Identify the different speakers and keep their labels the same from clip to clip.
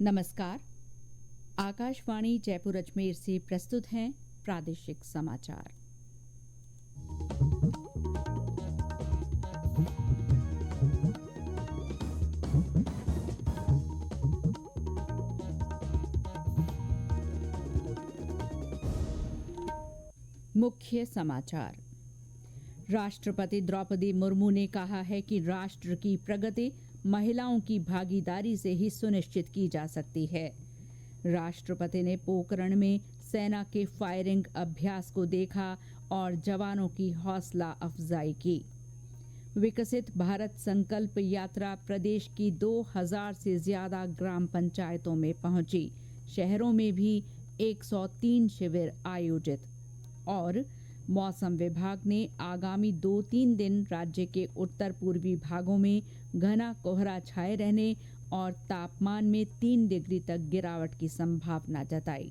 Speaker 1: नमस्कार। आकाशवाणी जयपुर अजमेर से प्रस्तुत हैं प्रादेशिक समाचार। मुख्य समाचार। राष्ट्रपति द्रौपदी मुर्मू ने कहा है कि राष्ट्र की प्रगति महिलाओं की भागीदारी से ही सुनिश्चित की जा सकती है। राष्ट्रपति ने पोखरण में सेना के फायरिंग अभ्यास को देखा और जवानों की हौसला अफजाई की। विकसित भारत संकल्प यात्रा प्रदेश की 2000 से ज्यादा ग्राम पंचायतों में पहुंची। शहरों में भी 103 शिविर आयोजित। और मौसम विभाग ने आगामी 2-3 दिन राज्य के उत्तर पूर्वी भागों में घना कोहरा छाए रहने और तापमान में 3 डिग्री तक गिरावट की संभावना जताई।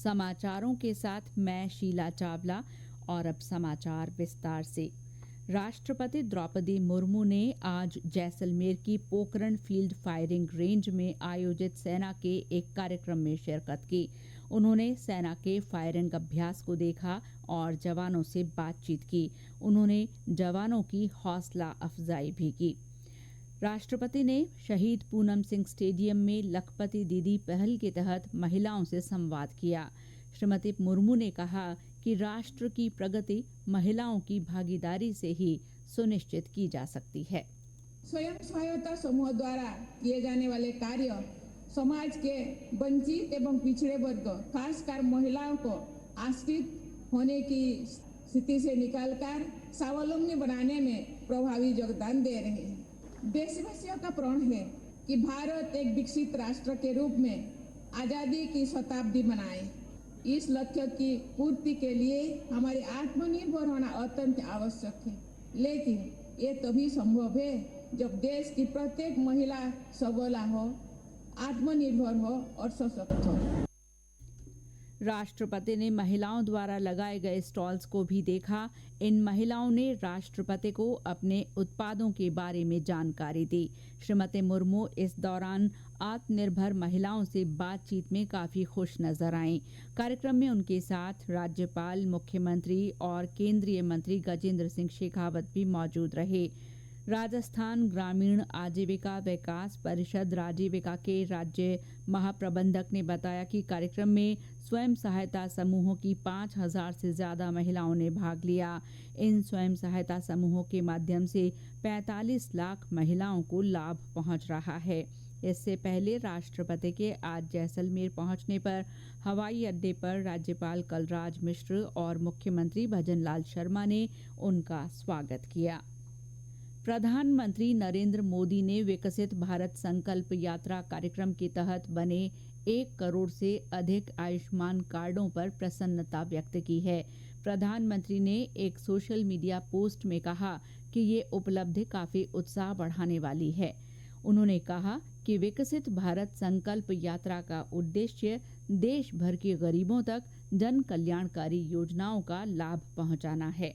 Speaker 1: समाचारों के साथ मैं शीला चावला। और अब समाचार विस्तार से। राष्ट्रपति द्रौपदी मुर्मू ने आज जैसलमेर की पोखरण फील्ड फायरिंग रेंज में आयोजित सेना के एक कार्यक्रम में शिरकत की। उन्होंने सेना के फायरिंग अभ्यास को देखा और जवानों से बातचीत की। उन्होंने जवानों की हौसला अफजाई भी की। राष्ट्रपति ने शहीद पूनम सिंह स्टेडियम में लखपति दीदी पहल के तहत महिलाओं से संवाद किया। श्रीमती मुर्मू ने कहा कि राष्ट्र की प्रगति महिलाओं की भागीदारी से ही सुनिश्चित की जा सकती है।
Speaker 2: स्वयं सहायता समूह द्वारा किए जाने वाले कार्य समाज के वंचित एवं पिछड़े वर्ग, खासकर महिलाओं को आश्रित होने की स्थिति से निकालकर स्वावलंबी बनाने में प्रभावी योगदान दे रहे हैं। देशवासियों का प्रण है कि भारत एक विकसित राष्ट्र के रूप में आजादी की शताब्दी मनाए। इस लक्ष्य की पूर्ति के लिए हमारे आत्मनिर्भर होना अत्यंत आवश्यक है, लेकिन ये तभी संभव है जब देश की प्रत्येक महिला सबला हो, आत्मनिर्भर हो और सशक्त हो।
Speaker 1: राष्ट्रपति ने महिलाओं द्वारा लगाए गए स्टॉल्स को भी देखा। इन महिलाओं ने राष्ट्रपति को अपने उत्पादों के बारे में जानकारी दी। श्रीमती मुर्मू इस दौरान आत्मनिर्भर महिलाओं से बातचीत में काफी खुश नजर आईं। कार्यक्रम में उनके साथ राज्यपाल, मुख्यमंत्री और केंद्रीय मंत्री गजेंद्र सिंह शेखावत भी मौजूद रहे। राजस्थान ग्रामीण आजीविका विकास परिषद राजीविका के राज्य महाप्रबंधक ने बताया कि कार्यक्रम में स्वयं सहायता समूहों की 5000 से ज्यादा महिलाओं ने भाग लिया। इन स्वयं सहायता समूहों के माध्यम से 45 लाख महिलाओं को लाभ पहुंच रहा है। इससे पहले राष्ट्रपति के आज जैसलमेर पहुंचने पर हवाई अड्डे पर राज्यपाल कलराज मिश्र और मुख्यमंत्री भजनलाल शर्मा ने उनका स्वागत किया। प्रधानमंत्री नरेंद्र मोदी ने विकसित भारत संकल्प यात्रा कार्यक्रम के तहत बने 1 करोड़ से अधिक आयुष्मान कार्डों पर प्रसन्नता व्यक्त की है। प्रधानमंत्री ने एक सोशल मीडिया पोस्ट में कहा कि ये उपलब्धि काफी उत्साह बढ़ाने वाली है। उन्होंने कहा कि विकसित भारत संकल्प यात्रा का उद्देश्य देश भर के गरीबों तक जन कल्याणकारी योजनाओं का लाभ पहुंचाना है।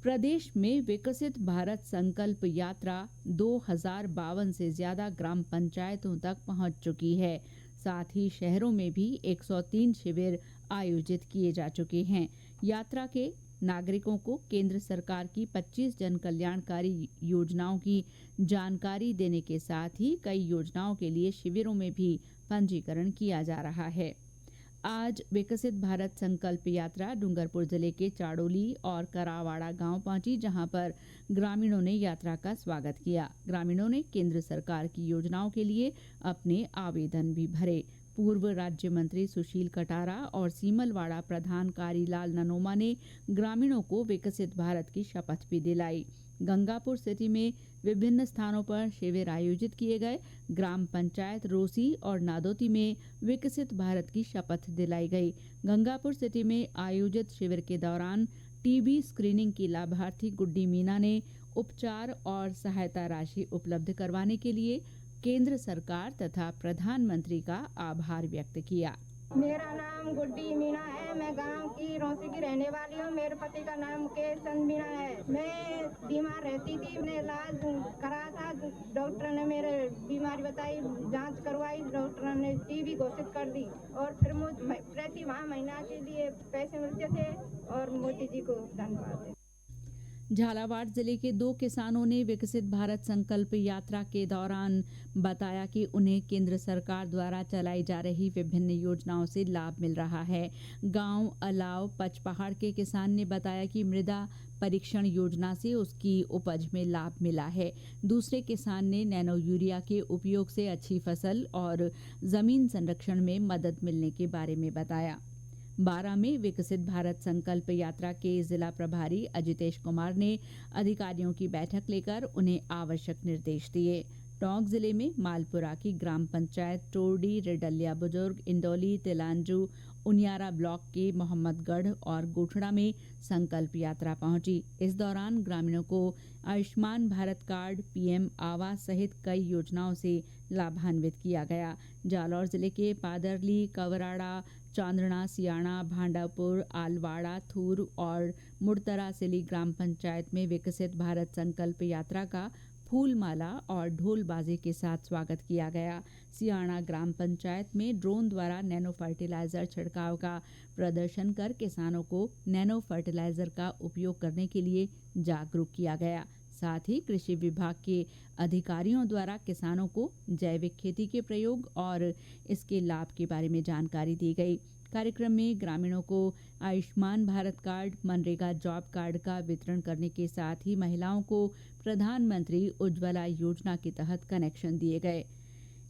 Speaker 1: प्रदेश में विकसित भारत संकल्प यात्रा 2052 से ज्यादा ग्राम पंचायतों तक पहुंच चुकी है। साथ ही शहरों में भी 103 शिविर आयोजित किए जा चुके हैं। यात्रा के नागरिकों को केंद्र सरकार की 25 जन कल्याणकारी योजनाओं की जानकारी देने के साथ ही कई योजनाओं के लिए शिविरों में भी पंजीकरण किया जा रहा है। आज विकसित भारत संकल्प यात्रा डूंगरपुर जिले के चाड़ोली और करावाड़ा गांव पहुंची, जहां पर ग्रामीणों ने यात्रा का स्वागत किया। ग्रामीणों ने केंद्र सरकार की योजनाओं के लिए अपने आवेदन भी भरे। पूर्व राज्य मंत्री सुशील कटारा और सीमलवाड़ा प्रधान कारीलाल ननोमा ने ग्रामीणों को विकसित भारत की शपथ भी दिलाई। गंगापुर सिटी में विभिन्न स्थानों पर शिविर आयोजित किए गए। ग्राम पंचायत रोसी और नादोती में विकसित भारत की शपथ दिलाई गई। गंगापुर सिटी में आयोजित शिविर के दौरान टीबी स्क्रीनिंग की लाभार्थी गुड्डी मीना ने उपचार और सहायता राशि उपलब्ध करवाने के लिए केंद्र सरकार तथा प्रधानमंत्री का आभार व्यक्त किया।
Speaker 3: मेरा नाम गुड्डी मीणा है। मैं गांव की रौसी की रहने वाली हूँ। मेरे पति का नाम मुकेश चंद मीणा है। मैं बीमार रहती थी, मैंने इलाज करा था। डॉक्टर ने मेरे बीमारी बताई, जांच करवाई, डॉक्टर ने टीबी घोषित कर दी। और फिर मुझे प्रति माह महीना के लिए पैसे मिलते थे और मोदी जी को धन्यवाद।
Speaker 1: झालावाड़ जिले के 2 किसानों ने विकसित भारत संकल्प यात्रा के दौरान बताया कि उन्हें केंद्र सरकार द्वारा चलाई जा रही विभिन्न योजनाओं से लाभ मिल रहा है। गांव अलाव पचपहाड़ के किसान ने बताया कि मृदा परीक्षण योजना से उसकी उपज में लाभ मिला है। दूसरे किसान ने नैनो यूरिया के उपयोग से अच्छी फसल और जमीन संरक्षण में मदद मिलने के बारे में बताया। बारां में विकसित भारत संकल्प यात्रा के जिला प्रभारी अजितेश कुमार ने अधिकारियों की बैठक लेकर उन्हें आवश्यक निर्देश दिए। टोंक जिले में मालपुरा की ग्राम पंचायत टोरडी, रिडलिया बुजुर्ग, इंडोली, तिलांजू, उनियारा ब्लॉक के मोहम्मदगढ़ और गोठड़ा में संकल्प यात्रा पहुंची। इस दौरान ग्रामीणों को आयुष्मान भारत कार्ड, पीएम आवास सहित कई योजनाओं से लाभान्वित किया गया। जालौर जिले के पादरली, कवराड़ा, चांदना, सियाणा, भांडापुर, आलवाड़ा, थूर और मुड़तरा सिली ग्राम पंचायत में विकसित भारत संकल्प यात्रा का फूलमाला और ढोलबाजी के साथ स्वागत किया गया। सियाणा ग्राम पंचायत में ड्रोन द्वारा नैनो फर्टिलाइजर छिड़काव का प्रदर्शन कर किसानों को नैनो फर्टिलाइजर का उपयोग करने के लिए जागरूक किया गया। साथ ही कृषि विभाग के अधिकारियों द्वारा किसानों को जैविक खेती के प्रयोग और इसके लाभ के बारे में जानकारी दी गई। कार्यक्रम में ग्रामीणों को Ayushman Bharat card, MNREGA job card का वितरण करने के साथ ही महिलाओं को प्रधानमंत्री उज्ज्वला योजना के तहत कनेक्शन दिए गए।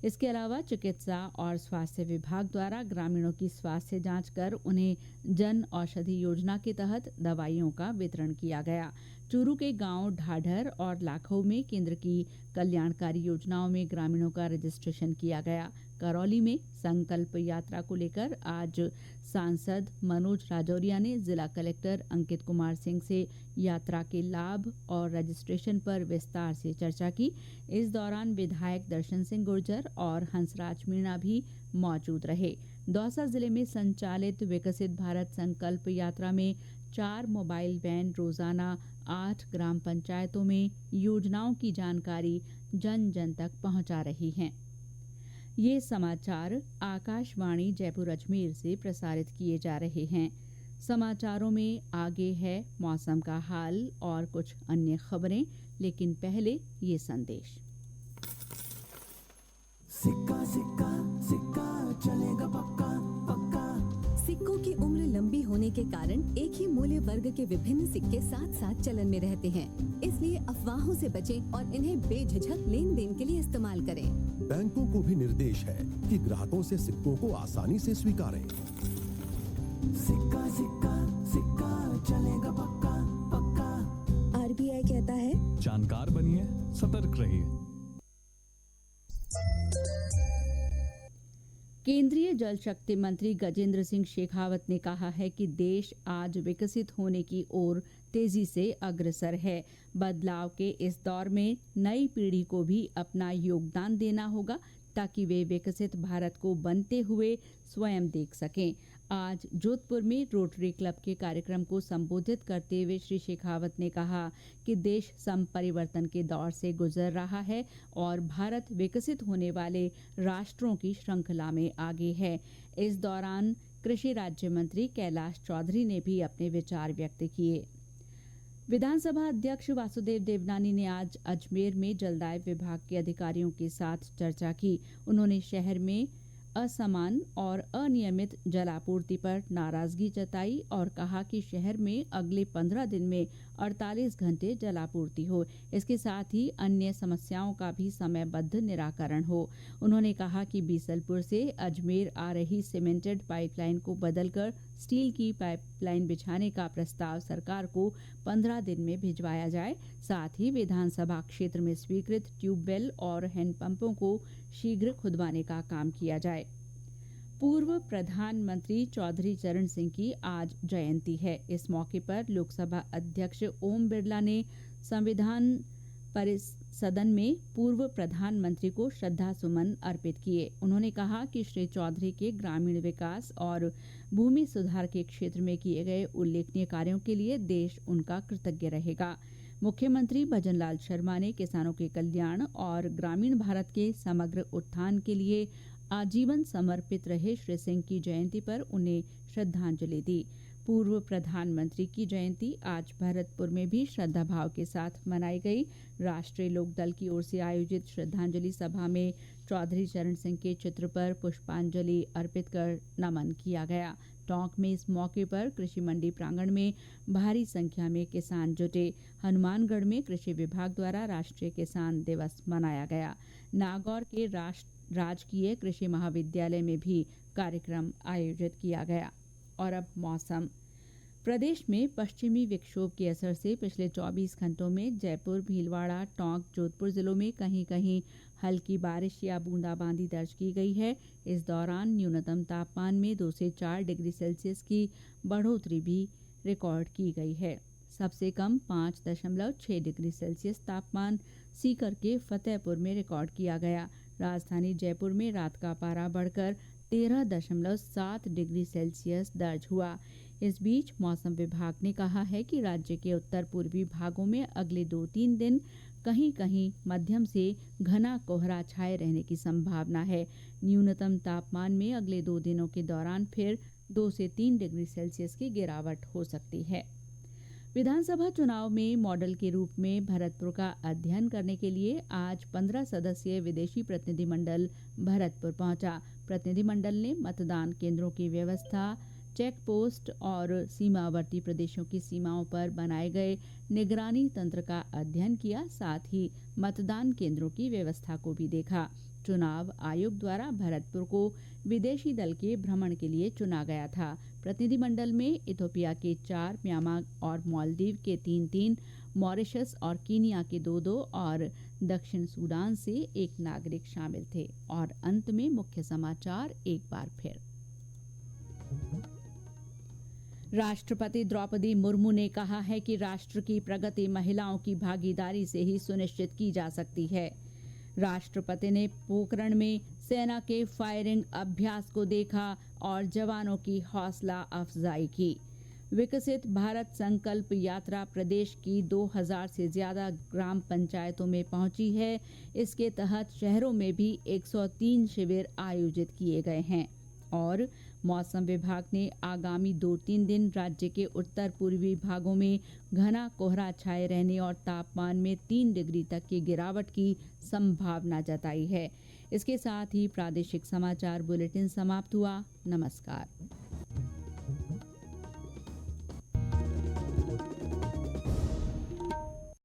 Speaker 1: इसके अलावा चिकित्सा और स्वास्थ्य विभाग द्वारा ग्रामीणों की स्वास्थ्य जांच कर उन्हें जन औषधि योजना के तहत दवाइयों का वितरण किया गया। चूरू के गांव ढाढर और लाखों में केंद्र की कल्याणकारी योजनाओं में ग्रामीणों का रजिस्ट्रेशन किया गया। करौली में संकल्प यात्रा को लेकर आज सांसद मनोज राजौरिया ने जिला कलेक्टर अंकित कुमार सिंह से यात्रा के लाभ और रजिस्ट्रेशन पर विस्तार से चर्चा की। इस दौरान विधायक दर्शन सिंह गुर्जर और हंसराज मीणा भी मौजूद रहे। दौसा जिले में संचालित विकसित भारत संकल्प यात्रा में 4 मोबाइल वैन रोजाना 8 ग्राम पंचायतों में योजनाओं की जानकारी जन जन तक पहुंचा रही हैं। ये समाचार आकाशवाणी जयपुर अजमेर से प्रसारित किए जा रहे हैं। समाचारों में आगे है मौसम का हाल और कुछ अन्य खबरें, लेकिन पहले ये संदेश।
Speaker 4: सिक्का सिक्का सिक्का चलेगा पक्का पक्का।
Speaker 5: सिक्कों की उम्र लंबी होने के कारण एक ही मूल्य वर्ग के विभिन्न सिक्के साथ साथ चलन में रहते हैं। इसलिए अफवाहों से बचें और इन्हें बेझिझक लेन देन के लिए इस्तेमाल करें।
Speaker 6: बैंकों को भी निर्देश है कि ग्राहकों से सिक्कों को आसानी से स्वीकारें।
Speaker 4: सिक्का सिक्का सिक्का चलेगा पक्का पक्का।
Speaker 5: आरबीआई कहता है,
Speaker 7: जानकार बनिए, सतर्क रहिए।
Speaker 1: केंद्रीय जल शक्ति मंत्री गजेंद्र सिंह शेखावत ने कहा है कि देश आज विकसित होने की ओर तेजी से अग्रसर है। बदलाव के इस दौर में नई पीढ़ी को भी अपना योगदान देना होगा ताकि वे विकसित भारत को बनते हुए स्वयं देख सकें। आज जोधपुर में रोटरी क्लब के कार्यक्रम को संबोधित करते हुए श्री शेखावत ने कहा कि देश समपरिवर्तन के दौर से गुजर रहा है और भारत विकसित होने वाले राष्ट्रों की श्रृंखला में आगे है। इस दौरान कृषि राज्य मंत्री कैलाश चौधरी ने भी अपने विचार व्यक्त किए। विधानसभा अध्यक्ष वासुदेव देवनानी ने आज अजमेर में जलदाय विभाग के अधिकारियों के साथ चर्चा की। उन्होंने शहर में असमान और अनियमित जलापूर्ति पर नाराजगी जताई और कहा कि शहर में अगले 15 दिन में 48 घंटे जलापूर्ति हो। इसके साथ ही अन्य समस्याओं का भी समयबद्ध निराकरण हो। उन्होंने कहा कि बीसलपुर से अजमेर आ रही सीमेंटेड पाइपलाइन को बदलकर स्टील की पाइपलाइन बिछाने का प्रस्ताव सरकार को 15 दिन में भिजवाया जाए। साथ ही विधानसभा क्षेत्र में स्वीकृत ट्यूबवेल और हैंडपंपों को शीघ्र खुदवाने का काम किया जाए। पूर्व प्रधानमंत्री चौधरी चरण सिंह की आज जयंती है। इस मौके पर लोकसभा अध्यक्ष ओम बिरला ने सदन में पूर्व प्रधानमंत्री को श्रद्धा सुमन अर्पित किए। उन्होंने कहा कि श्री चौधरी के ग्रामीण विकास और भूमि सुधार के क्षेत्र में किए गए उल्लेखनीय कार्यों के लिए देश उनका कृतज्ञ रहेगा। मुख्यमंत्री भजनलाल शर्मा ने किसानों के कल्याण और ग्रामीण भारत के समग्र उत्थान के लिए आजीवन समर्पित रहे श्री सिंह की जयंती पर उन्हें श्रद्धांजलि दी। पूर्व प्रधानमंत्री की जयंती आज भरतपुर में भी श्रद्धाभाव के साथ मनाई गई। राष्ट्रीय लोकदल की ओर से आयोजित श्रद्धांजलि सभा में चौधरी चरण सिंह के चित्र पर पुष्पांजलि अर्पित कर नमन किया गया। टोंक में इस मौके पर कृषि मंडी प्रांगण में भारी संख्या में किसान जुटे। हनुमानगढ़ में कृषि विभाग द्वारा राष्ट्रीय किसान दिवस मनाया गया। नागौर के राजकीय कृषि महाविद्यालय में भी कार्यक्रम आयोजित किया गया। और अब मौसम। प्रदेश में पश्चिमी विक्षोभ के असर से पिछले 24 घंटों में जयपुर, भीलवाड़ा, टोंक, जोधपुर जिलों में कहीं कहीं हल्की बारिश या बूंदाबांदी दर्ज की गई है। इस दौरान न्यूनतम तापमान में 2 से 4 डिग्री सेल्सियस की बढ़ोतरी भी रिकॉर्ड की गई है। सबसे कम 5.6 डिग्री सेल्सियस तापमान सीकर के फतेहपुर में रिकॉर्ड किया गया। राजधानी जयपुर में रात का पारा बढ़कर 13.7 डिग्री सेल्सियस दर्ज हुआ। इस बीच मौसम विभाग ने कहा है कि राज्य के उत्तर पूर्वी भागों में अगले 2-3 दिन कहीं कहीं मध्यम से घना कोहरा छाए रहने की संभावना है। न्यूनतम तापमान में अगले 2 दिनों के दौरान फिर 2 से 3 डिग्री सेल्सियस की गिरावट हो सकती है। विधानसभा चुनाव में मॉडल के रूप में भरतपुर का अध्ययन करने के लिए आज 15 सदस्यीय विदेशी प्रतिनिधिमंडल भरतपुर पहुंचा। प्रतिनिधिमंडल ने मतदान केंद्रों की व्यवस्था, चेक पोस्ट और सीमावर्ती प्रदेशों की सीमाओं पर बनाए गए निगरानी तंत्र का अध्ययन किया। साथ ही मतदान केंद्रों की व्यवस्था को भी देखा। चुनाव आयोग द्वारा भरतपुर को विदेशी दल के भ्रमण के लिए चुना गया था। प्रतिनिधिमंडल में इथोपिया के 4, म्यांमार और मालदीव के 3-3, मॉरिशस और कीनिया के 2-2 और दक्षिण सूडान से 1 नागरिक शामिल थे। और अंत में मुख्य समाचार एक बार फिर। राष्ट्रपति द्रौपदी मुर्मू ने कहा है कि राष्ट्र की प्रगति महिलाओं की भागीदारी से ही सुनिश्चित की जा सकती है। राष्ट्रपति ने पोखरण में सेना के फायरिंग अभ्यास को देखा और जवानों की हौसला अफजाई की। विकसित भारत संकल्प यात्रा प्रदेश की 2000 से ज्यादा ग्राम पंचायतों में पहुंची है। इसके तहत शहरों में भी 103 शिविर आयोजित किए गए हैं। और मौसम विभाग ने आगामी 2-3 दिन राज्य के उत्तर पूर्वी भागों में घना कोहरा छाए रहने और तापमान में 3 डिग्री तक की गिरावट की संभावना जताई है। इसके साथ ही प्रादेशिक समाचार बुलेटिन समाप्त हुआ। नमस्कार।